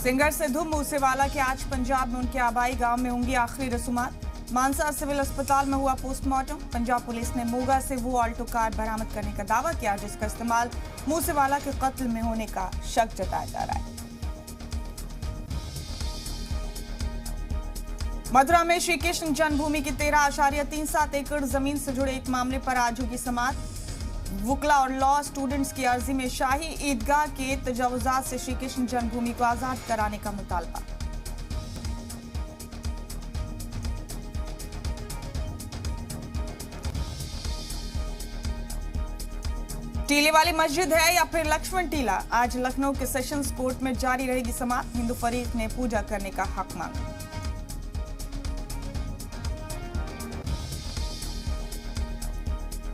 Singer Sidhu Moosewala के आज पंजाब में उनके आबाई गांव में होंगी आखिरी रसूमात। मानसा सिविल अस्पताल में हुआ पोस्टमार्टम। पंजाब पुलिस ने मोगा से वो ऑल्टो कार बरामद करने का दावा किया जिसका इस्तेमाल मूसेवाला के कत्ल में होने का शक जताया जा रहा है। मथुरा में श्री कृष्ण जन्मभूमि की 13.37 एकड़ जमीन से जुड़े एक मामले पर आज होगी समाअत। वुकला और लॉ स्टूडेंट्स की अर्जी में शाही ईदगाह के तजावुजात से श्री कृष्ण जन्मभूमि को आजाद कराने का मुतालबा। टीले वाली मस्जिद है या फिर लक्ष्मण टीला, आज लखनऊ के सेशंस कोर्ट में जारी रहेगी समाअत। हिंदू फरीक ने पूजा करने का हक मांगा।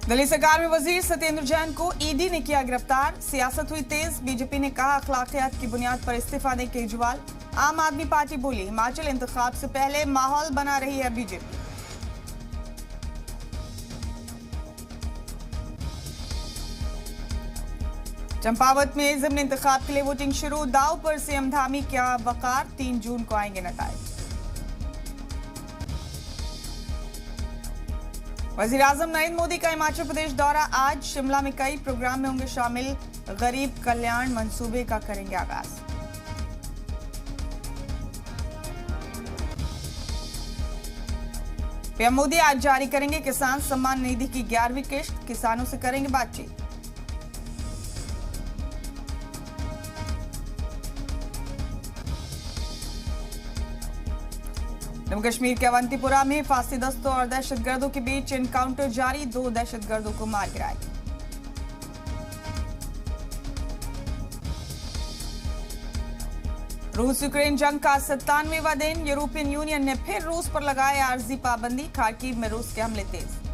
दिल्ली सरकार में वजीर सत्येंद्र जैन को ईडी ने किया गिरफ्तार। सियासत हुई तेज, बीजेपी ने कहा अखलाकियात की बुनियाद पर इस्तीफा दें केजरीवाल। आम आदमी पार्टी बोली हिमाचल इंतखाब से पहले माहौल बना रही है बीजेपी। चंपावत में ज़िमनी इंतखाब के लिए वोटिंग शुरू। दाव पर सीएम धामी क्या वकार, 3 जून को आएंगे नताइज। वजीर आजम नरेंद्र मोदी का हिमाचल प्रदेश दौरा आज। शिमला में कई प्रोग्राम में होंगे शामिल। गरीब कल्याण मंसूबे का करेंगे आगाज। पीएम मोदी आज जारी करेंगे किसान सम्मान निधि की 11वीं किश्त। किसानों से करेंगे बातचीत। जम्मू कश्मीर के अवंतीपुरा में फांसी दस्तों और दहशतगर्दों के बीच एनकाउंटर जारी। 2 दहशतगर्दों को मार गिराया। रूस यूक्रेन जंग का 97वां दिन। यूरोपियन यूनियन ने फिर रूस पर लगाए आर्जी पाबंदी। खार्किव में रूस के हमले तेज।